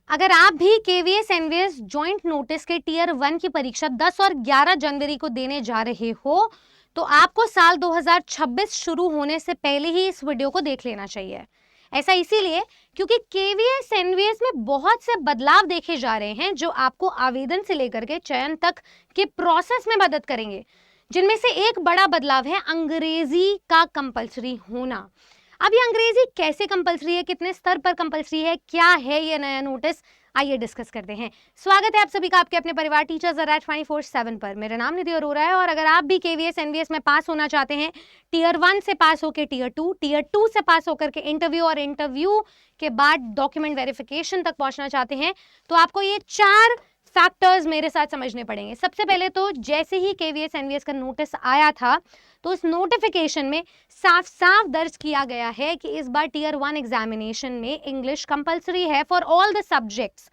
अगर आप भी केवीएस एनवीएस जॉइंट नोटिस के टीयर 1 की परीक्षा 10 और 11 जनवरी को देने जा रहे हो तो आपको साल 2026 शुरू होने से पहले ही इस वीडियो को देख लेना चाहिए। ऐसा इसीलिए क्योंकि केवीएस एनवीएस में बहुत से बदलाव देखे जा रहे हैं जो आपको आवेदन से लेकर के चयन तक के प्रोसेस में मदद करेंगे। जिनमें से एक बड़ा बदलाव है अंग्रेजी का कंपलसरी होना। अब ये अंग्रेजी कैसे कंपलसरी है, कितने स्तर पर कंपलसरी है, क्या है ये नया नोटिस, आइए डिस्कस करते हैं। स्वागत है आप सभी का आपके अपने परिवार टीचर्स अराज 24/7 पर। मेरा नाम निधि अरोरा है और अगर आप भी केवीएस एनवीएस में पास होना चाहते हैं, टीयर 1 से पास होकर टीयर 2 से पास होकर के इंटरव्यू और इंटरव्यू के बाद डॉक्यूमेंट वेरिफिकेशन तक पहुंचना चाहते हैं, तो आपको ये 4 फैक्टर्स मेरे साथ समझने पड़ेंगे। सबसे पहले तो जैसे ही केवीएस एनवीएस का नोटिस आया था तो उस नोटिफिकेशन में साफ साफ दर्ज किया गया है कि इस बार टीयर 1 एग्जामिनेशन में इंग्लिश कंपलसरी है फॉर ऑल द सब्जेक्ट्स।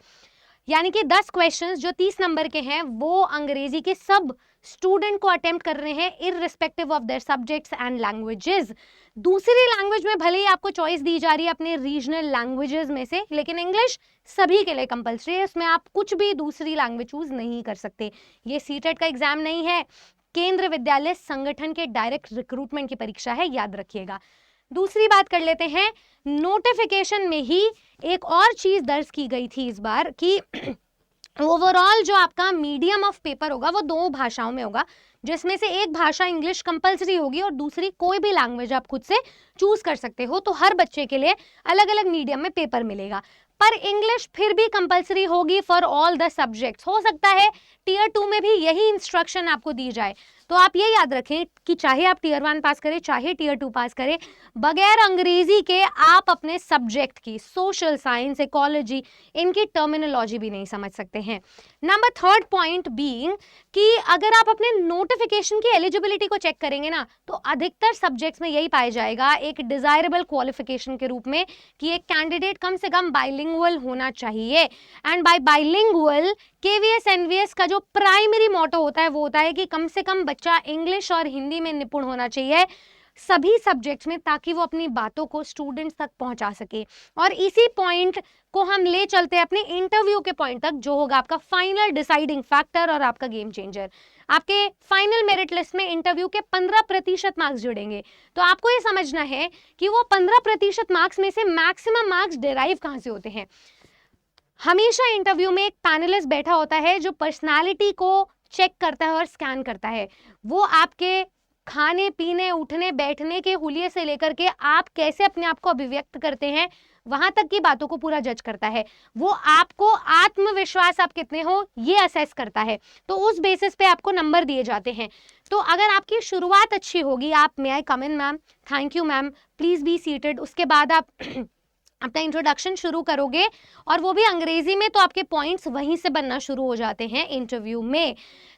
यानी कि 10 क्वेश्चंस जो 30 नंबर के हैं वो अंग्रेजी के सब स्टूडेंट को अटेम्प्ट कर रहे हैं irrespective of their subjects and languages. दूसरी लैंग्वेज में भले ही आपको चॉइस दी जा रही है अपने रीजनल लैंग्वेजेस में से, लेकिन इंग्लिश सभी के लिए कंपलसरी है। इसमें आप कुछ भी दूसरी लैंग्वेज चूज नहीं कर सकते। ये सीटेट का एग्जाम नहीं है, केंद्र विद्यालय संगठन के डायरेक्ट रिक्रूटमेंट की परीक्षा है, याद रखिएगा। दूसरी बात कर लेते हैं, नोटिफिकेशन में ही एक और चीज दर्ज की गई थी इस बार कि ओवरऑल जो आपका मीडियम ऑफ पेपर होगा वो 2 भाषाओं में होगा, जिसमें से एक भाषा इंग्लिश कंपलसरी होगी और दूसरी कोई भी लैंग्वेज आप खुद से चूज कर सकते हो। तो हर बच्चे के लिए अलग अलग मीडियम में पेपर मिलेगा, पर इंग्लिश फिर भी कंपलसरी होगी फॉर ऑल द सब्जेक्ट्स। हो सकता है टीयर 2 में भी यही इंस्ट्रक्शन आपको दी जाए। तो आप ये याद रखें कि चाहे आप टीयर 1 पास करें चाहे टीयर 2 पास करें, बगैर अंग्रेजी के आप अपने सब्जेक्ट की सोशल साइंस, इकोलॉजी, इनकी टर्मिनोलॉजी भी नहीं समझ सकते हैं। नंबर 3 पॉइंट बीइंग कि अगर आप अपने नोटिफिकेशन की एलिजिबिलिटी को चेक करेंगे ना, तो अधिकतर सब्जेक्ट्स में यही पाया जाएगा एक डिजायरेबल क्वालिफिकेशन के रूप में कि एक कैंडिडेट कम से कम बाइलिंगुअल होना चाहिए। And by bilingual KVS NVS का जो प्राइमरी मोटो होता है वो होता है कि कम से कम बच्चा इंग्लिश और हिंदी में निपुण होना चाहिए सभी सब्जेक्ट्स में, ताकि वो अपनी बातों को स्टूडेंट्स तक पहुंचा सके। और इसी पॉइंट को हम ले चलते हैं अपने इंटरव्यू के पॉइंट तक, जो होगा आपका फाइनल डिसाइडिंग फैक्टर और आपका गेम चेंजर। आपके फाइनल मेरिट लिस्ट में इंटरव्यू के 15% मार्क्स जुड़ेंगे। तो आपको ये समझना है कि वो 15% मार्क्स में से मैक्सिमम मार्क्स डिराइव कहां से होते हैं। हमेशा इंटरव्यू में एक पैनलिस्ट बैठा होता है जो पर्सनालिटी को चेक करता है और स्कैन करता है। वो आपके खाने पीने, उठने बैठने के हुलिये से लेकर के आप कैसे अपने आप को अभिव्यक्त करते हैं वहां तक की बातों को पूरा जज करता है। वो आपको आत्मविश्वास आप कितने हो ये असेस करता है, तो उस बेसिस पे आपको नंबर दिए जाते हैं। तो अगर आपकी शुरुआत अच्छी होगी, आप may I come in ma'am, thank you ma'am, please be seated, उसके बाद आप अपना इंट्रोडक्शन शुरू करोगे और वो भी अंग्रेजी में, तो आपके पॉइंट्स वहीं से बनना शुरू हो जाते हैं इंटरव्यू में।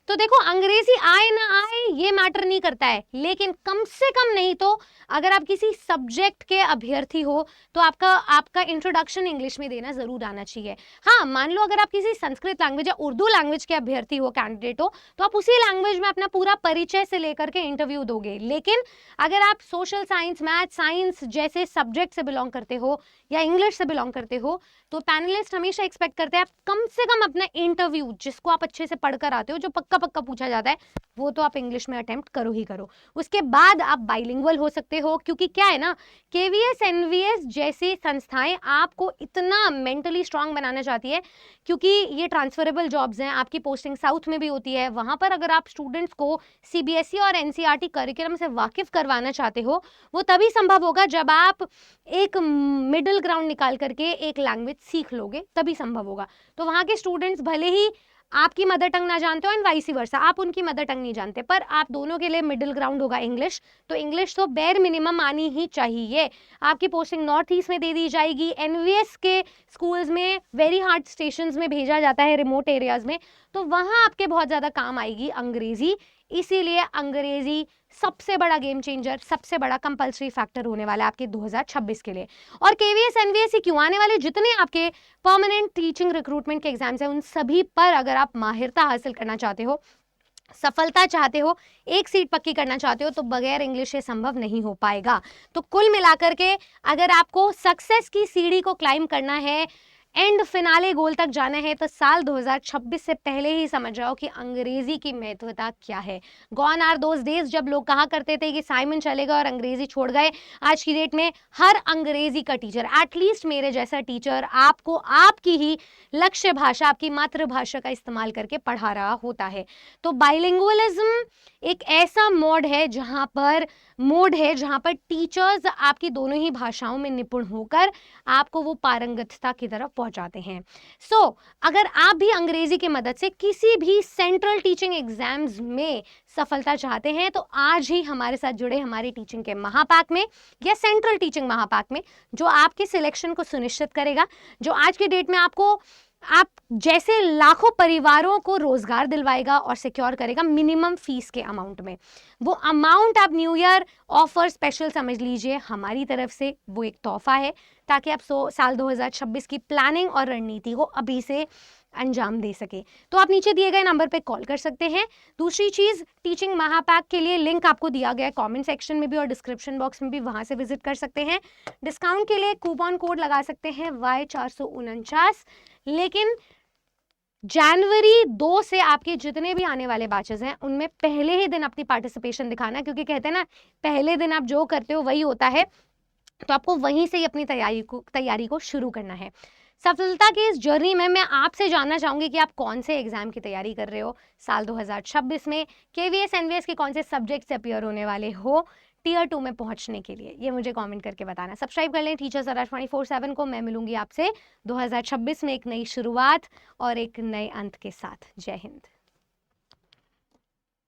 तो देखो, अंग्रेजी आए ना आए ये मैटर नहीं करता है, लेकिन कम से कम नहीं तो अगर आप किसी सब्जेक्ट के अभ्यर्थी हो तो आपका इंट्रोडक्शन इंग्लिश में देना जरूर आना चाहिए। हाँ, मान लो अगर आप किसी संस्कृत लैंग्वेज या उर्दू लैंग्वेज के अभ्यर्थी हो, कैंडिडेट हो, तो आप उसी लैंग्वेज में अपना पूरा परिचय से लेकर के इंटरव्यू दोगे। लेकिन अगर आप सोशल साइंस, मैथ, साइंस जैसे सब्जेक्ट से बिलोंग करते हो या इंग्लिश से बिलोंग करते हो, तो पैनलिस्ट हमेशा एक्सपेक्ट करते हैं आप कम से कम अपना इंटरव्यू जिसको आप अच्छे से पढ़कर आते हो, जो पक्का पूछा जाता है, वो तो आप इंग्लिश में अटेम्प्ट करो ही करो। उसके बाद आप बाइलिंगुअल हो सकते हो, क्योंकि क्या है ना, केवीएस एनवीएस जैसी संस्थाएं आपको इतना मेंटली स्ट्रांग बनाना चाहती है, क्योंकि ये ट्रांसफरेबल जॉब्स हैं। आपकी पोस्टिंग साउथ में भी होती है, वहां पर अगर आप स्टूडेंट्स को सीबीएसई और एनसीईआरटी करिकुलम से वाकिफ करवाना चाहते हो, वो तभी संभव होगा जब आप एक मिडिल ग्राउंड निकाल करके एक लैंग्वेज सीख लोगे, तभी संभव होगा। तो वहां के स्टूडेंट्स भले ही आपकी मदर टंग ना जानते हो एंड वाइस वर्सा, आप उनकी मदर टंग नहीं जानते, पर आप दोनों के लिए मिडिल ग्राउंड होगा इंग्लिश। तो इंग्लिश तो बेर मिनिमम आनी ही चाहिए। आपकी पोस्टिंग नॉर्थ ईस्ट में दे दी जाएगी, एनवीएस के स्कूल्स में वेरी हार्ड स्टेशंस में भेजा जाता है, रिमोट एरियाज में, तो वहां आपके बहुत ज्यादा काम आएगी अंग्रेजी। इसीलिए अंग्रेजी सबसे बड़ा गेम चेंजर, सबसे बड़ा कंपलसरी फैक्टर होने वाला है आपके 2026 के लिए। और केवीएस एनवीएस ही क्यों, आने वाले जितने आपके परमानेंट टीचिंग रिक्रूटमेंट के एग्जाम्स हैं उन सभी पर अगर आप माहिरता हासिल करना चाहते हो, सफलता चाहते हो, एक सीट पक्की करना चाहते हो, तो बगैर इंग्लिश से संभव नहीं हो पाएगा। तो कुल मिलाकर के अगर आपको सक्सेस की सीढ़ी को क्लाइम करना है एंड फिनाले गोल तक जाना है तो साल 2026 से पहले ही समझ जाओ कि अंग्रेजी की महत्वता क्या है। गॉन आर दोज डेज जब लोग कहा करते थे कि साइमन चलेगा और अंग्रेजी छोड़ गए। आज की डेट में हर अंग्रेजी का टीचर, एटलीस्ट मेरे जैसा टीचर, आपको आपकी ही लक्ष्य भाषा, आपकी मातृभाषा का इस्तेमाल करके पढ़ा रहा होता है। तो बाइलिंगुअलिज्म एक ऐसा मोड है जहां पर टीचर्स आपकी दोनों ही भाषाओं में निपुण होकर आपको वो पारंगतता की तरफ पहुंचाते हैं। अगर आप भी अंग्रेजी की मदद से किसी भी सेंट्रल टीचिंग एग्जाम्स में सफलता चाहते हैं तो आज ही हमारे साथ जुड़े हमारे टीचिंग के महापाक में या सेंट्रल टीचिंग महापाक में, जो आपके सिलेक्शन को सुनिश्चित करेगा, जो आज की डेट में आप जैसे लाखों परिवारों को रोजगार दिलवाएगा और सिक्योर करेगा मिनिमम फीस के अमाउंट में। वो अमाउंट आप न्यू ईयर ऑफर स्पेशल समझ लीजिए, हमारी तरफ से वो एक तोहफा है ताकि आप साल 2026 की प्लानिंग और रणनीति को अभी से अंजाम दे सके। तो आप नीचे दिए गए नंबर पे कॉल कर सकते हैं। दूसरी चीज, टीचिंग महापैक के लिए लिंक आपको दिया गया है कमेंट सेक्शन में भी और डिस्क्रिप्शन बॉक्स में भी, वहां से विजिट कर सकते हैं। डिस्काउंट के लिए कूपन कोड लगा सकते हैं Y449। लेकिन जनवरी 2 से आपके जितने भी आने वाले बैचेस हैं उनमें पहले ही दिन अपनी पार्टिसिपेशन दिखाना, क्योंकि कहते हैं ना पहले दिन आप जो करते हो वही होता है, तो आपको वहीं से ही अपनी तैयारी को शुरू करना है। सफलता की इस जर्नी में मैं आपसे जानना चाहूंगी कि आप कौन से एग्जाम की तैयारी कर रहे हो साल 2026 में, केवीएस एनवीएस के कौन से सब्जेक्ट से अपीयर होने वाले हो टियर 2 में पहुंचने के लिए, ये मुझे कमेंट करके बताना। सब्सक्राइब कर लें टीचर्स आवाज 24/7 को। मैं मिलूंगी आपसे 2026 में एक नई शुरुआत और एक नए अंत के साथ। जय हिंद।